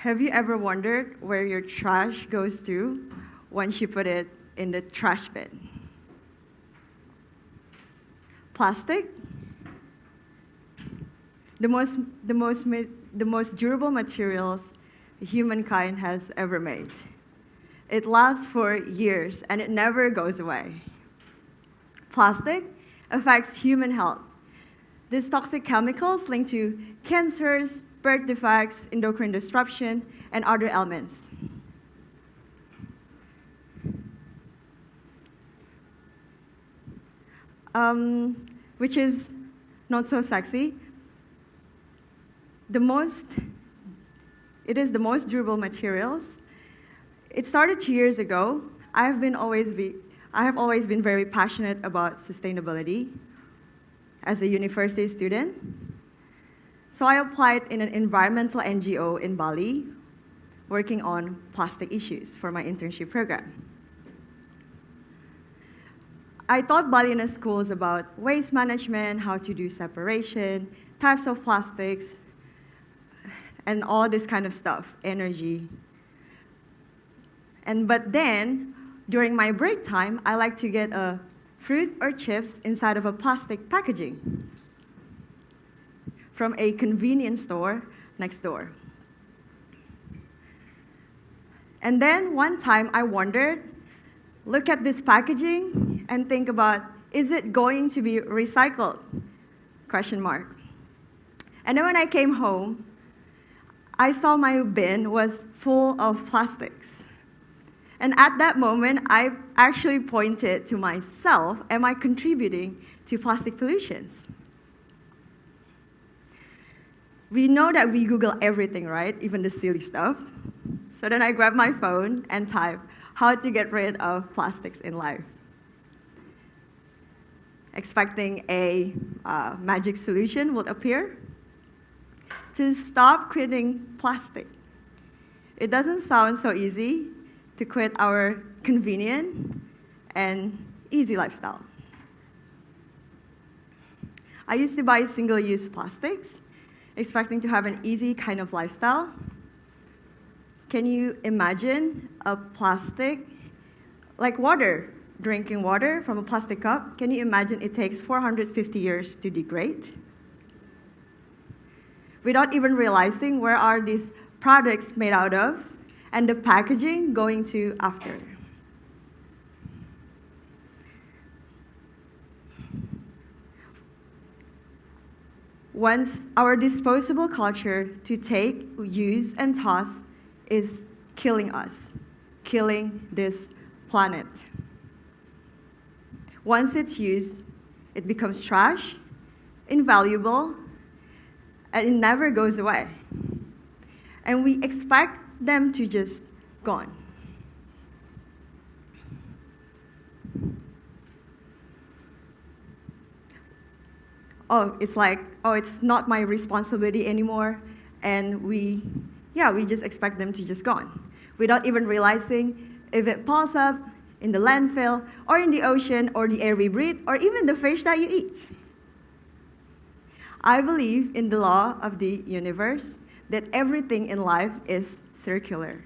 Have you ever wondered where your trash goes to once you put it in the trash bin? Plastic? The most durable materials humankind has ever made. It lasts for years and it never goes away. Plastic affects human health. These toxic chemicals link to cancers, birth defects, endocrine disruption, and other ailments. Which is not so sexy. It is the most durable materials. It started 2 years ago. I have always been very passionate about sustainability as a university student. So I applied in an environmental NGO in Bali, working on plastic issues for my internship program. I taught Balinese schools about waste management, how to do separation, types of plastics, and all this kind of stuff, energy. But then, during my break time, I like to get a fruit or chips inside of a plastic packaging from a convenience store next door. And then one time I wondered, look at this packaging and think about, is it going to be recycled? Question mark. And then when I came home, I saw my bin was full of plastics. And at that moment, I actually pointed to myself, am I contributing to plastic pollutions? We know that we Google everything, right? Even the silly stuff. So then I grabbed my phone and typed, how to get rid of plastics in life. Expecting a magic solution would appear. To stop quitting plastic. It doesn't sound so easy to quit our convenient and easy lifestyle. I used to buy single-use plastics, expecting to have an easy kind of lifestyle. Can you imagine a plastic, like water, drinking water from a plastic cup? Can you imagine it takes 450 years to degrade? Without even realizing where are these products made out of and the packaging going to after. Once our disposable culture to take, use, and toss is killing us, killing this planet. Once it's used, it becomes trash, invaluable, and it never goes away. And we expect them to just gone. It's not my responsibility anymore, and we just expect them to just gone, without even realizing if it piles up in the landfill, or in the ocean, or the air we breathe, or even the fish that you eat. I believe in the law of the universe, that everything in life is circular.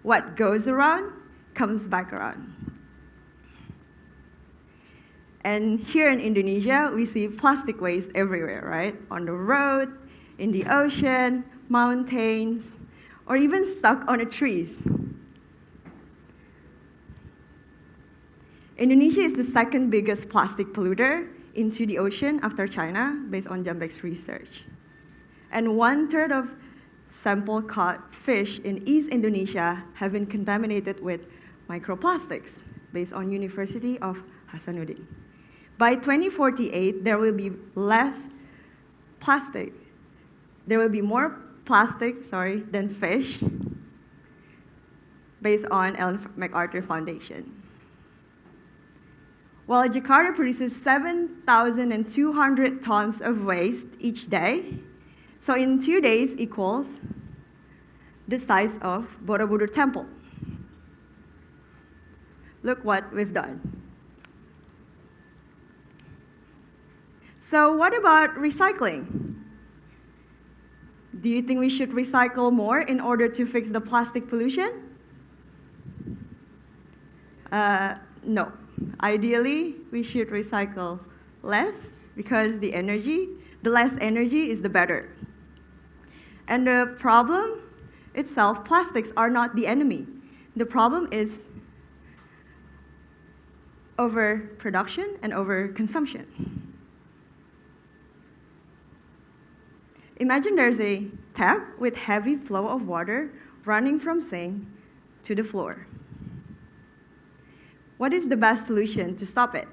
What goes around comes back around. And here in Indonesia, we see plastic waste everywhere, right? On the road, in the ocean, mountains, or even stuck on the trees. Indonesia is the second biggest plastic polluter into the ocean after China, based on Jambek's research. And 1/3 of sample caught fish in East Indonesia have been contaminated with microplastics, based on University of Hasanuddin. By 2048, there will be less plastic. There will be more plastic, than fish, based on Ellen MacArthur Foundation. While Jakarta produces 7,200 tons of waste each day, so in 2 days equals the size of Borobudur Temple. Look what we've done. So what about recycling? Do you think we should recycle more in order to fix the plastic pollution? No. Ideally, we should recycle less because the less energy is the better. And the problem itself, plastics are not the enemy. The problem is overproduction and overconsumption. Imagine there's a tap with heavy flow of water running from sink to the floor. What is the best solution to stop it?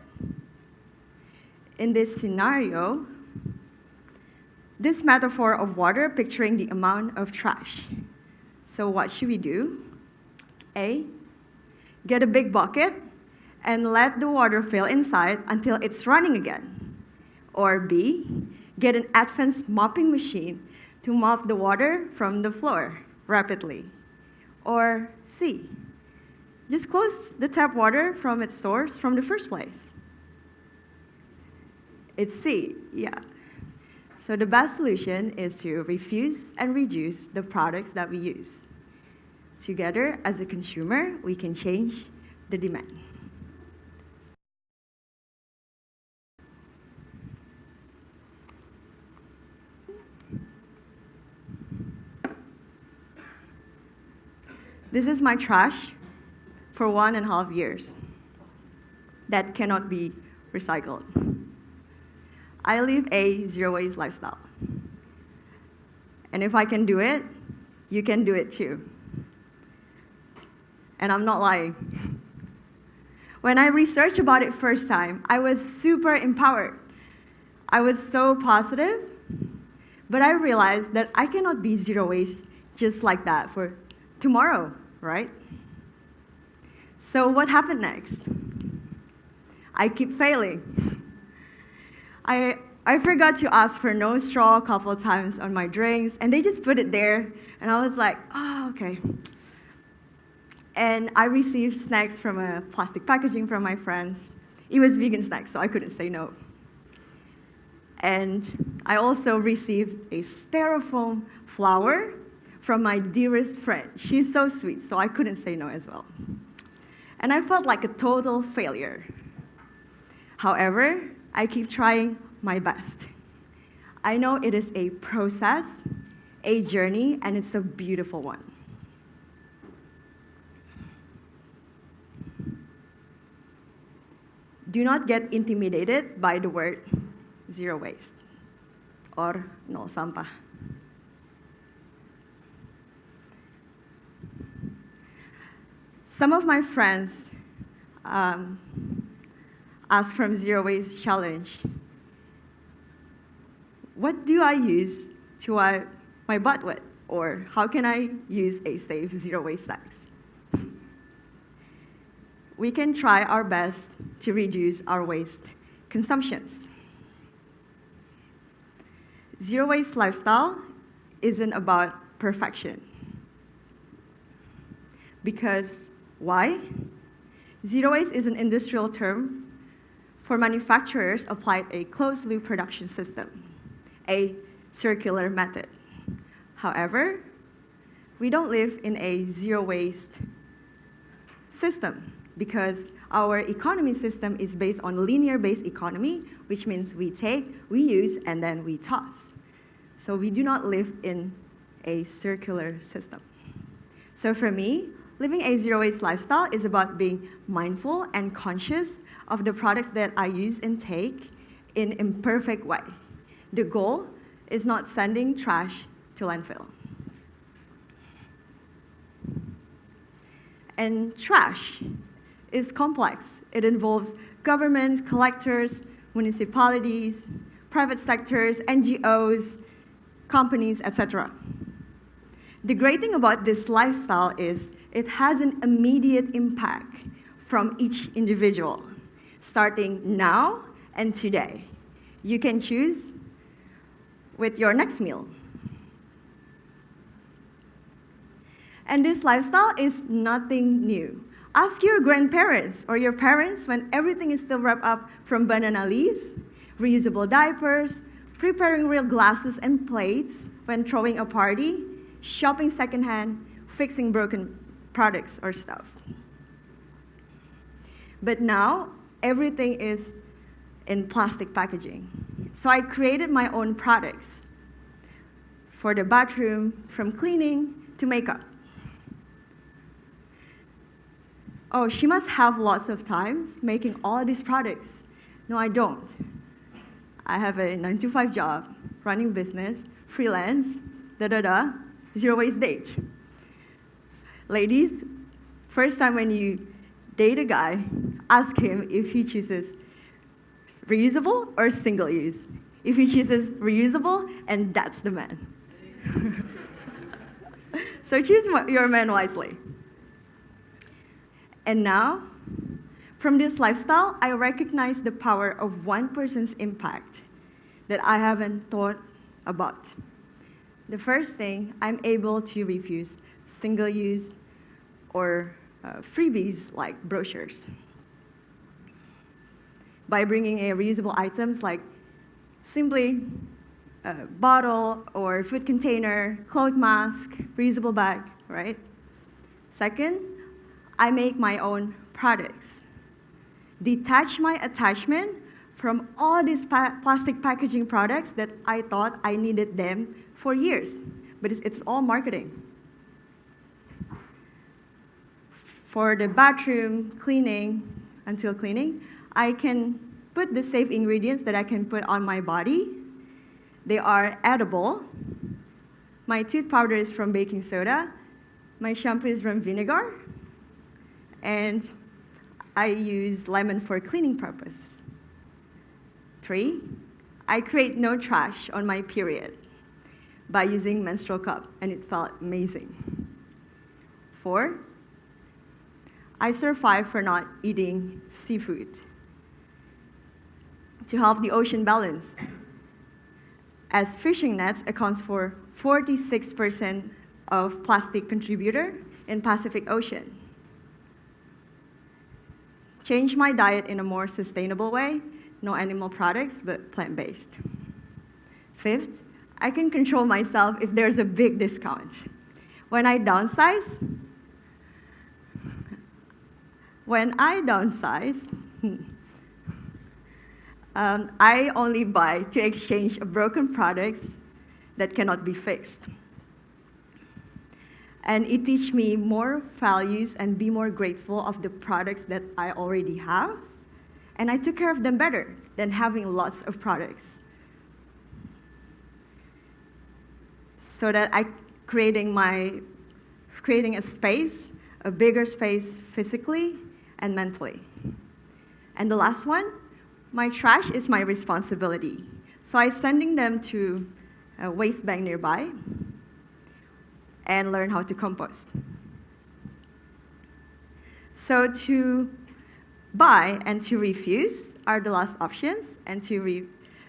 In this scenario, this metaphor of water picturing the amount of trash. So what should we do? A, get a big bucket and let the water fill inside until it's running again. Or B, get an advanced mopping machine to mop the water from the floor rapidly. Or C, just close the tap water from its source from the first place. It's C, yeah. So the best solution is to refuse and reduce the products that we use. Together, as a consumer, we can change the demand. This is my trash for 1.5 years that cannot be recycled. I live a zero-waste lifestyle. And if I can do it, you can do it too. And I'm not lying. When I researched about it first time, I was super empowered. I was so positive, but I realized that I cannot be zero waste just like that for tomorrow, right? So what happened next? I keep failing. I forgot to ask for no straw a couple of times on my drinks, and they just put it there, and I was like, oh, okay. And I received snacks from a plastic packaging from my friends. It was vegan snacks, so I couldn't say no. And I also received a styrofoam flower from my dearest friend. She's so sweet, so I couldn't say no as well. And I felt like a total failure. However, I keep trying my best. I know it is a process, a journey, and it's a beautiful one. Do not get intimidated by the word zero waste or nol sampah. Some of my friends asked from Zero Waste Challenge, what do I use to wipe my butt with? Or how can I use a safe zero waste sex? We can try our best to reduce our waste consumptions. Zero waste lifestyle isn't about perfection. Because why? Zero waste is an industrial term for manufacturers applied a closed-loop production system, a circular method. However, we don't live in a zero-waste system because our economy system is based on linear-based economy, which means we take, we use, and then we toss. So we do not live in a circular system. So for me, living a zero-waste lifestyle is about being mindful and conscious of the products that I use and take in an imperfect way. The goal is not sending trash to landfill. And trash is complex. It involves governments, collectors, municipalities, private sectors, NGOs, companies, etc. The great thing about this lifestyle is it has an immediate impact from each individual, starting now and today. You can choose with your next meal. And this lifestyle is nothing new. Ask your grandparents or your parents when everything is still wrapped up from banana leaves, reusable diapers, preparing real glasses and plates, when throwing a party, shopping secondhand, fixing broken products or stuff. But now, everything is in plastic packaging. So I created my own products for the bathroom, from cleaning to makeup. Oh, she must have lots of time making all these products. No, I don't. I have a 9-to-5 job, running business, freelance, zero waste date. Ladies, first time when you date a guy, ask him if he chooses reusable or single use. If he chooses reusable, and that's the man. So choose your man wisely. And now, from this lifestyle, I recognize the power of one person's impact that I haven't thought about. The first thing, I'm able to refuse single-use or freebies like brochures. By bringing in reusable items like simply a bottle or food container, cloth mask, reusable bag, right? Second, I make my own products. Detach my attachment from all these plastic packaging products that I thought I needed them for years, but it's all marketing. For the bathroom cleaning, until cleaning, I can put the safe ingredients that I can put on my body. They are edible. My tooth powder is from baking soda. My shampoo is from vinegar. And I use lemon for cleaning purpose. 3, I create no trash on my period by using menstrual cup, and it felt amazing. 4, I survive for not eating seafood to help the ocean balance, as fishing nets accounts for 46% of plastic contributor in Pacific Ocean. Change my diet in a more sustainable way, no animal products, but plant-based. 5th, I can control myself if there's a big discount. When I downsize, I only buy to exchange broken products that cannot be fixed. And it teaches me more values and be more grateful of the products that I already have. And I took care of them better than having lots of products. So that I creating a space, a bigger space physically and mentally. And the last one, my trash is my responsibility. So I'm sending them to a waste bank nearby and learn how to compost. So to buy and to refuse are the last options, and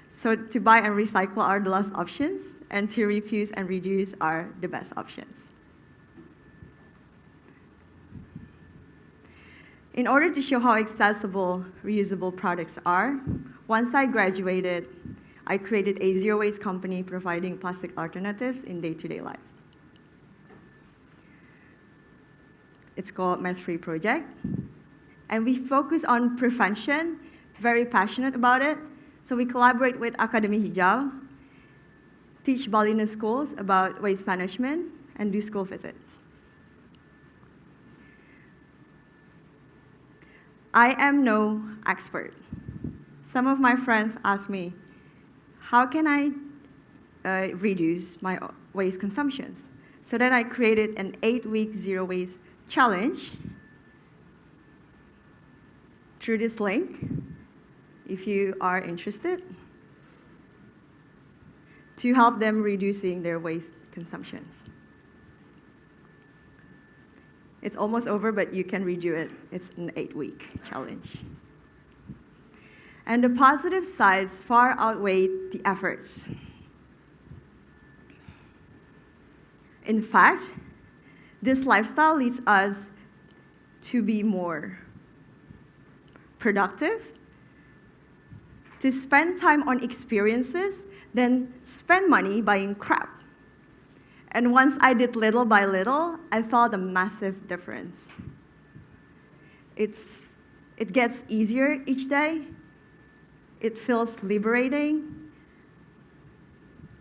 so to buy and recycle are the last options, and to refuse and reduce are the best options. In order to show how accessible reusable products are, once I graduated, I created a zero-waste company providing plastic alternatives in day-to-day life. It's called Mess Free Project. And we focus on prevention, very passionate about it. So we collaborate with Academy Hijau, teach Balinese schools about waste management, and do school visits. I am no expert. Some of my friends ask me, how can I reduce my waste consumptions? So then I created an 8-week zero waste challenge through this link, if you are interested, to help them reducing their waste consumptions. It's almost over, but you can redo it. It's an 8-week challenge. And the positive sides far outweigh the efforts. In fact, this lifestyle leads us to be more productive, to spend time on experiences, than spend money buying crap And once I did little by little, I felt a massive difference. It gets easier each day. It feels liberating.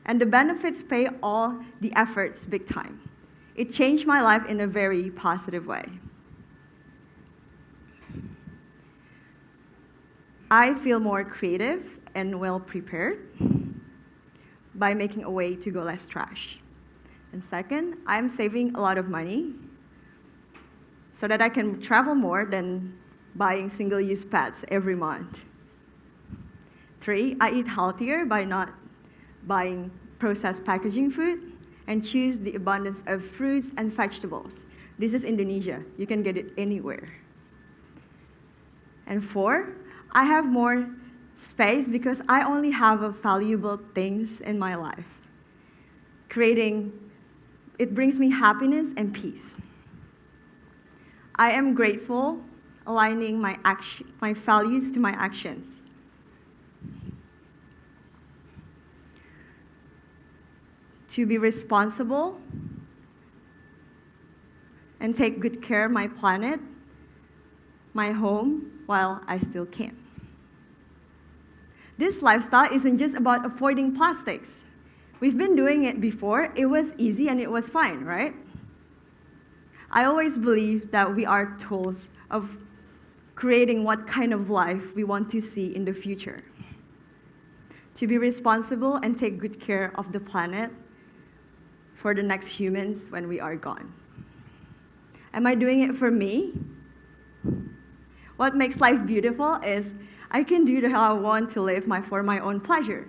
And the benefits pay all the efforts big time. It changed my life in a very positive way. I feel more creative and well prepared by making a way to go less trash. And second, I'm saving a lot of money so that I can travel more than buying single-use pads every month. 3, I eat healthier by not buying processed packaging food and choose the abundance of fruits and vegetables. This is Indonesia. You can get it anywhere. And 4, I have more space because I only have valuable things in my life. It brings me happiness and peace. I am grateful, aligning my values to my actions. To be responsible and take good care of my planet, my home, while I still can. This lifestyle isn't just about avoiding plastics. We've been doing it before. It was easy and it was fine, right? I always believe that we are tools of creating what kind of life we want to see in the future. To be responsible and take good care of the planet for the next humans when we are gone. Am I doing it for me? What makes life beautiful is I can do how I want to live for my own pleasure.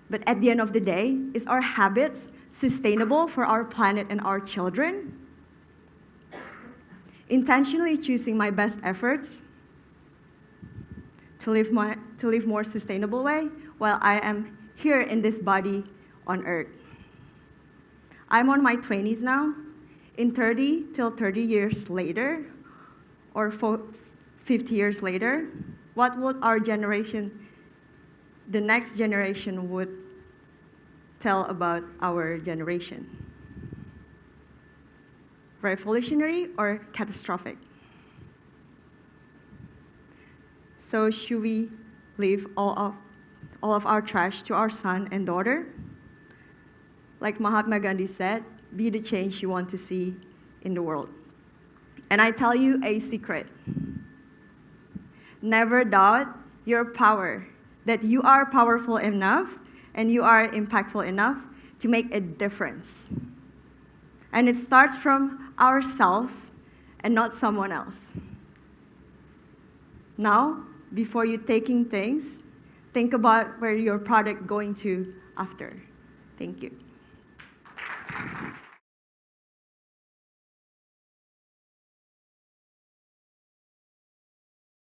But at the end of the day, is our habits sustainable for our planet and our children? Intentionally choosing my best efforts to live more sustainable way while I am here in this body on Earth. I'm on my 20s now. In 30 till 30 years later, or 50 years later, what would our generation, the next generation, would tell about our generation? Revolutionary or catastrophic? So should we leave all of our trash to our son and daughter? Like Mahatma Gandhi said, be the change you want to see in the world. And I tell you a secret. Never doubt your power, that you are powerful enough and you are impactful enough to make a difference. And it starts from ourselves and not someone else. Now, before you taking things, think about where your product going to after. Thank you.